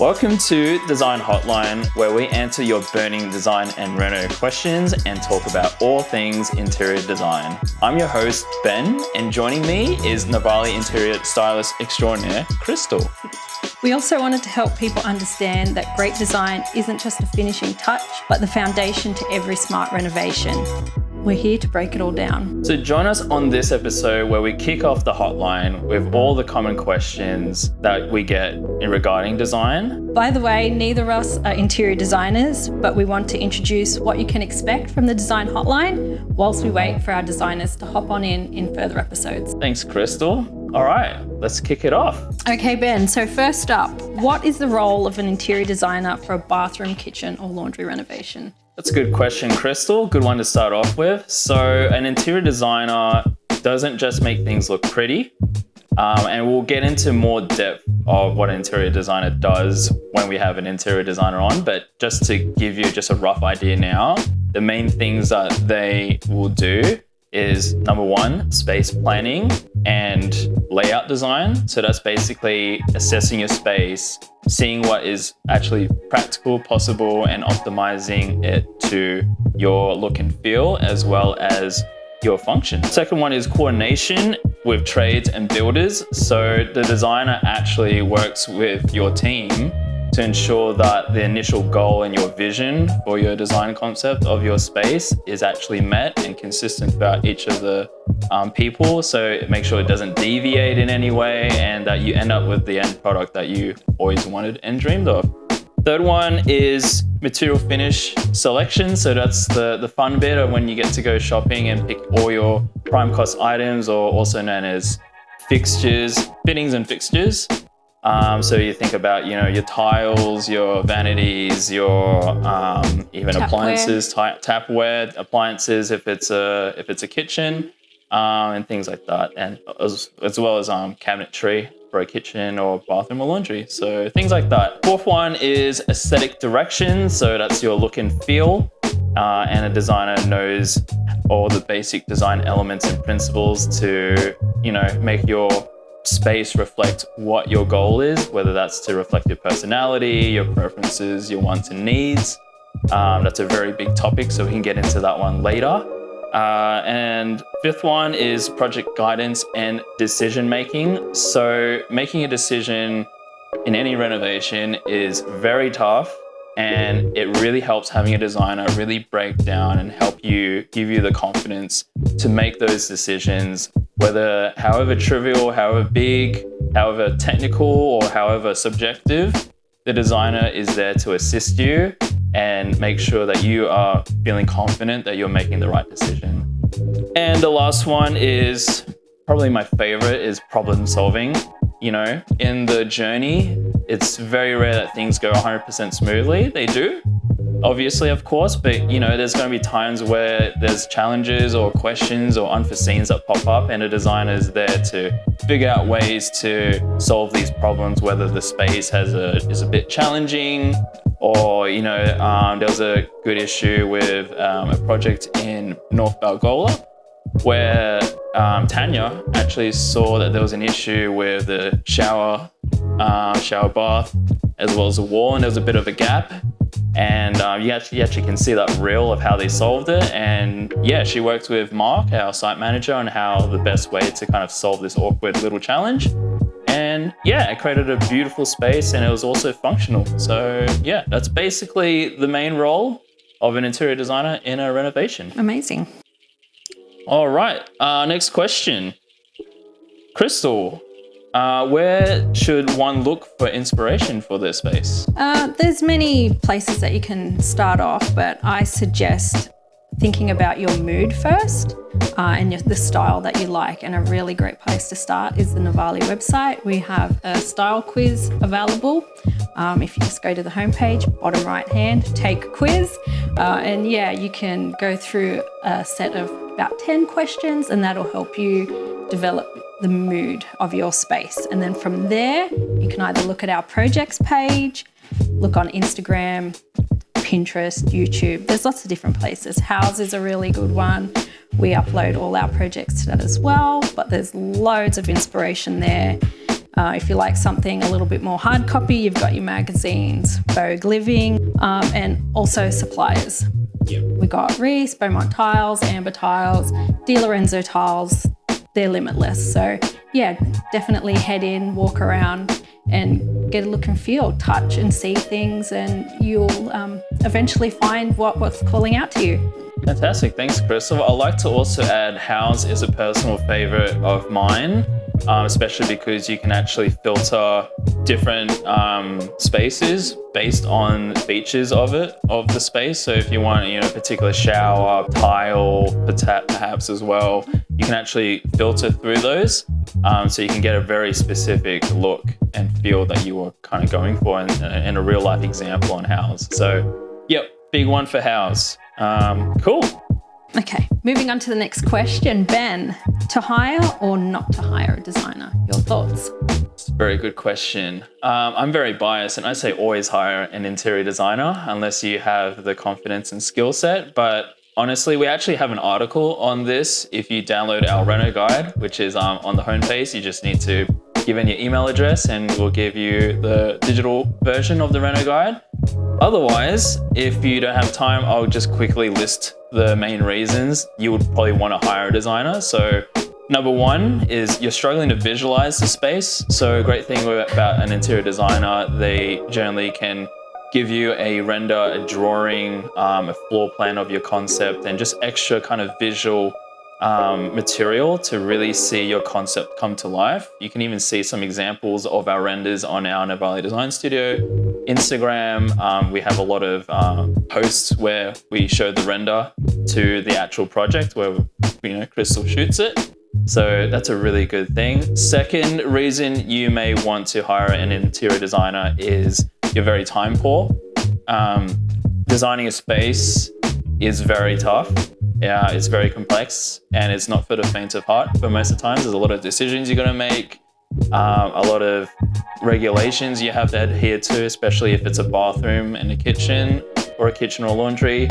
Welcome to Design Hotline, where we answer your burning design and reno questions and talk about all things interior design. I'm your host, Ben, and joining me is Novalé Interior Stylist Extraordinaire, Krystal. We also wanted to help people understand that great design isn't just a finishing touch, but the foundation to every smart renovation. We're here to break it all down. So join us on this episode where we kick off the hotline with all the common questions that we get regarding design. By the way, neither of us are interior designers, but we want to introduce what you can expect from the Design Hotline whilst we wait for our designers to hop on in further episodes. Thanks, Krystal. All right, let's kick it off. Okay, Ben, so first up, what is the role of an interior designer for a bathroom, kitchen, or laundry renovation? That's a good question, Krystal. Good one to start off with. So an interior designer doesn't just make things look pretty, and we'll get into more depth of what an interior designer does when we have an interior designer on, but just to give you just a rough idea now, the main things that they will do is number one, space planning and layout design. So that's basically assessing your space, seeing what is actually practical, possible, and optimizing it to your look and feel as well as your function. Second one is coordination with trades and builders. So the designer actually works with your team to ensure that the initial goal and your vision for your design concept of your space is actually met and consistent throughout each of the people. So make sure it doesn't deviate in any way and that you end up with the end product that you always wanted and dreamed of. Third one is material finish selection. So that's the fun bit of when you get to go shopping and pick all your prime cost items, or also known as fixtures, fittings and fixtures. So you think about, your tiles, your vanities, your even appliances, tapware, appliances if it's a kitchen, and things like that, and as well as cabinetry for a kitchen or bathroom or laundry. So things like that. Fourth one is aesthetic direction. So that's your look and feel, and a designer knows all the basic design elements and principles to make your space reflect what your goal is, whether that's to reflect your personality, your preferences, your wants and needs. That's a very big topic, so we can get into that one later. And fifth one is project guidance and decision making. So making a decision in any renovation is very tough, and it really helps having a designer really break down and help you, give you the confidence to make those decisions, whether however trivial, however big, however technical, or however subjective. The designer is there to assist you and make sure that you are feeling confident that you're making the right decision. And the last one is probably my favorite, is problem solving. In the journey, it's very rare that things go 100% smoothly. They do, obviously, of course, but there's going to be times where there's challenges or questions or unforeseens that pop up, and a designer is there to figure out ways to solve these problems, whether the space is a bit challenging, or there was a good issue with a project in North Balgola where Tanya actually saw that there was an issue with the shower bath as well as the wall, and there was a bit of a gap. And you actually can see that reel of how they solved it. And yeah, she worked with Mark, our site manager, on how the best way to kind of solve this awkward little challenge. And yeah, it created a beautiful space, and it was also functional. So yeah, that's basically the main role of an interior designer in a renovation. Amazing. All right, next question. Krystal, where should one look for inspiration for their space? There's many places that you can start off, but I suggest thinking about your mood first and the style that you like. And a really great place to start is the Novalé website. We have a style quiz available. If you just go to the homepage, bottom right hand, take a quiz. And yeah, you can go through a set of about 10 questions, and that'll help you develop the mood of your space. And then from there, you can either look at our projects page, look on Instagram, Pinterest, YouTube. There's lots of different places. House is a really good one. We upload all our projects to that as well, but there's loads of inspiration there. If you like something a little bit more hard copy, you've got your magazines, Vogue Living, and also suppliers. Yep. We got Reese, Beaumont Tiles, Amber Tiles, Di Lorenzo Tiles. They're limitless. So yeah, definitely head in, walk around and get a look and feel, touch and see things, and you'll eventually find what's calling out to you. Fantastic. Thanks, Krystal. I'd like to also add House is a personal favorite of mine, especially because you can actually filter different spaces based on features of the space. So if you want, a particular shower, tile, perhaps as well, you can actually filter through those. So you can get a very specific look and feel that you were kind of going for in a real life example on House. So yep, big one for House. Cool. Okay, moving on to the next question. Ben, to hire or not to hire a designer? Your thoughts? It's a very good question. I'm very biased and I say always hire an interior designer unless you have the confidence and skill set. But honestly, we actually have an article on this. If you download our Reno guide, which is on the homepage, you just need to give in your email address and we'll give you the digital version of the Reno guide. Otherwise, if you don't have time, I'll just quickly list the main reasons you would probably want to hire a designer. So number one is you're struggling to visualize the space. So a great thing about an interior designer, they generally can give you a render, a drawing, a floor plan of your concept, and just extra kind of visual material to really see your concept come to life. You can even see some examples of our renders on our Novalé Design Studio Instagram. We have a lot of posts where we show the render to the actual project where Krystal shoots it. So that's a really good thing. Second reason you may want to hire an interior designer is you're very time poor. Designing a space is very tough. Yeah, it's very complex and it's not for the faint of heart. But most of the times there's a lot of decisions you got to make, a lot of regulations you have to adhere to, especially if it's a bathroom and a kitchen or laundry.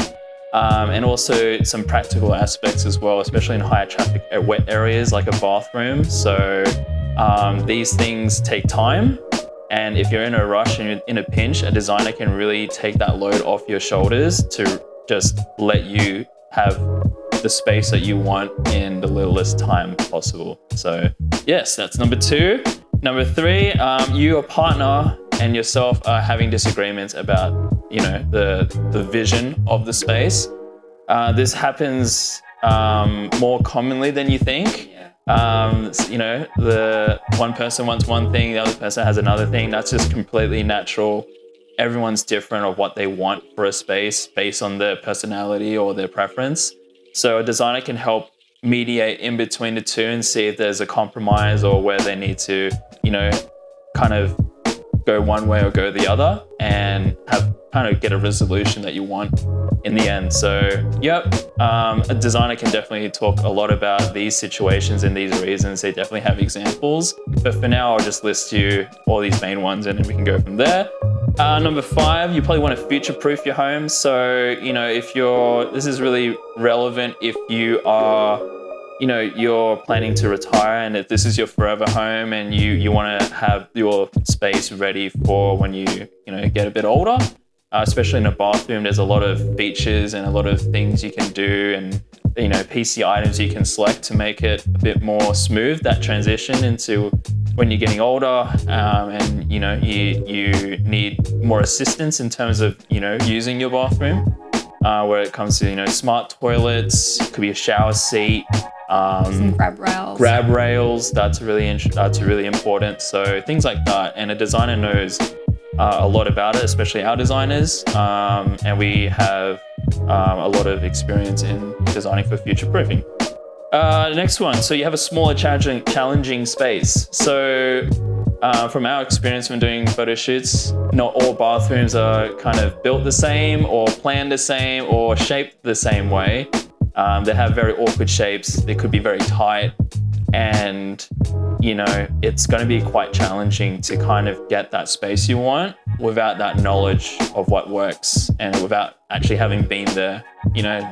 And also some practical aspects as well, especially in higher traffic wet areas like a bathroom. So these things take time. And if you're in a rush and you're in a pinch, a designer can really take that load off your shoulders to just let you have the space that you want in the littlest time possible. So yes, that's number two. Number three, your partner and yourself are having disagreements about, the vision of the space. This happens more commonly than you think. The one person wants one thing, the other person has another thing. That's just completely natural. Everyone's different of what they want for a space based on their personality or their preference. So a designer can help mediate in between the two and see if there's a compromise or where they need to, kind of go one way or go the other and get a resolution that you want in the end. So, a designer can definitely talk a lot about these situations and these reasons. They definitely have examples. But for now, I'll just list you all these main ones and then we can go from there. Number five, you probably want to future-proof your home. So, this is really relevant if you are, you're planning to retire and if this is your forever home and you want to have your space ready for when you get a bit older. Especially in a bathroom, there's a lot of features and a lot of things you can do and, PC items you can select to make it a bit more smooth, that transition into when you're getting older and, you need more assistance in terms of, using your bathroom, where it comes to, smart toilets, could be a shower seat, some grab rails. That's really important. So things like that. And a designer knows a lot about it, especially our designers, and we have a lot of experience in designing for future-proofing. The next one, so you have a smaller, challenging space. So from our experience when doing photo shoots, not all bathrooms are kind of built the same or planned the same or shaped the same way. They have very awkward shapes. They could be very tight. And, it's going to be quite challenging to kind of get that space you want without that knowledge of what works and without actually having been there,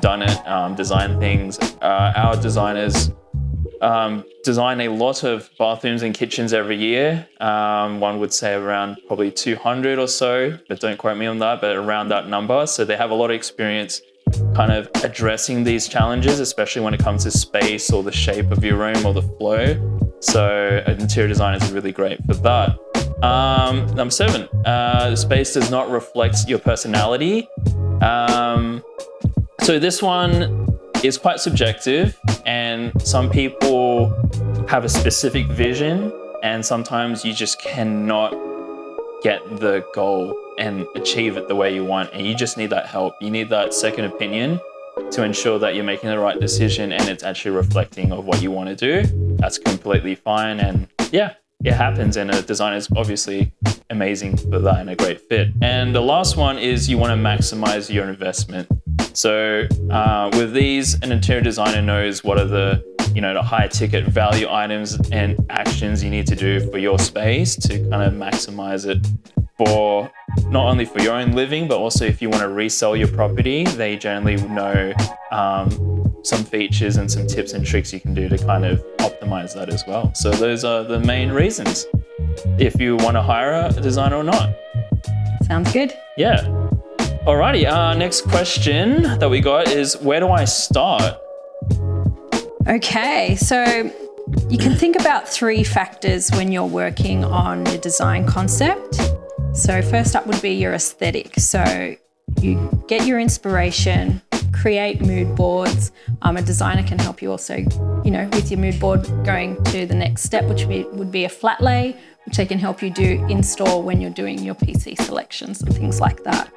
done it, designed things. Our designers design a lot of bathrooms and kitchens every year. One would say around probably 200 or so, but don't quote me on that, but around that number. So they have a lot of experience kind of addressing these challenges, especially when it comes to space or the shape of your room or the flow. So an interior designer is really great for that. Number 7, the space does not reflect your personality. So this one is quite subjective, and some people have a specific vision, and sometimes you just cannot get the goal and achieve it the way you want, and you just need that help. You need that second opinion to ensure that you're making the right decision and it's actually reflecting of what you want to do. That's completely fine, and yeah, it happens, and a designer is obviously amazing for that and a great fit. And the last one is you want to maximize your investment. So with these, an interior designer knows what are the high ticket value items and actions you need to do for your space to kind of maximize it for not only for your own living, but also if you want to resell your property, they generally know some features and some tips and tricks you can do to kind of optimize that as well. So those are the main reasons if you want to hire a designer or not. Sounds good. Yeah. Alrighty, next question that we got is, where do I start? Okay, so you can think about 3 factors when you're working on your design concept. So first up would be your aesthetic. So you get your inspiration, create mood boards. A designer can help you also, with your mood board going to the next step, which would be a flat lay, which they can help you do in-store when you're doing your PC selections and things like that.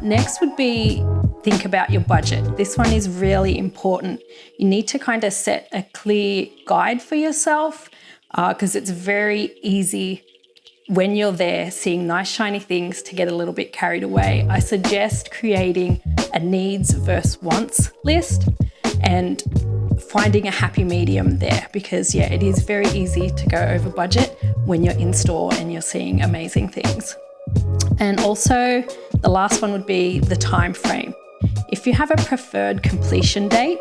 Next would be think about your budget. This one is really important. You need to kind of set a clear guide for yourself because it's very easy when you're there seeing nice shiny things to get a little bit carried away. I suggest creating a needs versus wants list and finding a happy medium there, because it is very easy to go over budget when you're in store and you're seeing amazing things. And also the last one would be the time frame. If you have a preferred completion date,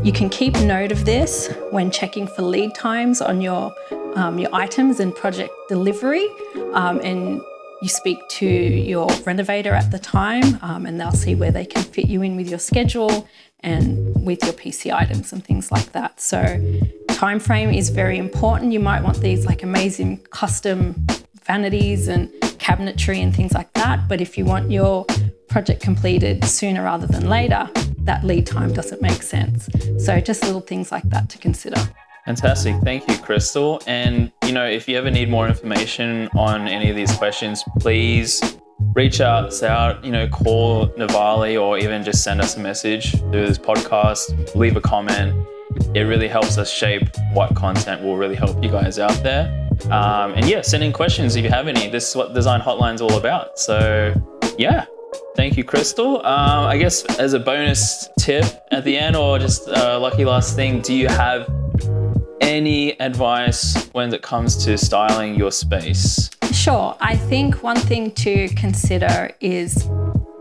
you can keep note of this when checking for lead times on your items and project delivery, and you speak to your renovator at the time, and they'll see where they can fit you in with your schedule and with your PC items and things like that. So time frame is very important. You might want these like amazing custom vanities and cabinetry and things like that, but if you want your project completed sooner rather than later, that lead time doesn't make sense. So just little things like that to consider. Fantastic. Thank you, Krystal. And, if you ever need more information on any of these questions, please reach out, call Novalé, or even just send us a message through this podcast, leave a comment. It really helps us shape what content will really help you guys out there. And send in questions if you have any. This is what Design Hotline is all about. So, thank you, Krystal. I guess as a bonus tip at the end, or just a lucky last thing, do you have any advice when it comes to styling your space? Sure. I think one thing to consider is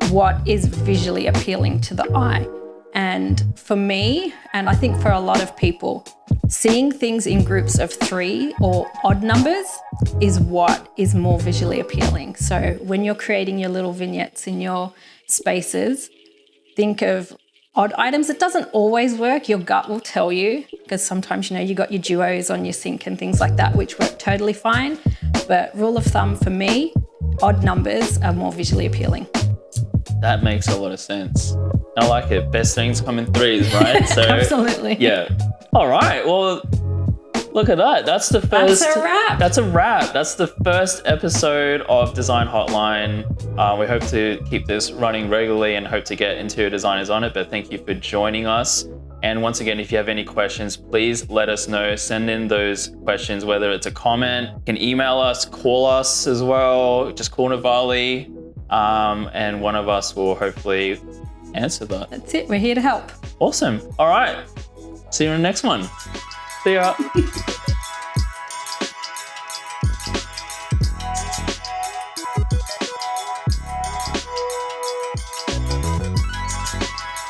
what is visually appealing to the eye. And for me, and I think for a lot of people, seeing things in groups of 3 or odd numbers is what is more visually appealing. So when you're creating your little vignettes in your spaces, think of odd items. It doesn't always work. Your gut will tell you, because sometimes, you got your duos on your sink and things like that, which work totally fine. But rule of thumb for me, odd numbers are more visually appealing. That makes a lot of sense. I like it. Best things come in 3s, right? So absolutely. Yeah. All right. Well, look at that. That's the first. That's a wrap. That's a wrap. That's the first episode of Design Hotline. We hope to keep this running regularly and hope to get interior designers on it. But thank you for joining us. And once again, if you have any questions, please let us know. Send in those questions, whether it's a comment, you can email us, call us as well. Just call Novalé, and one of us will hopefully answer that. That's it. We're here to help. Awesome. All right. See you in the next one. See ya.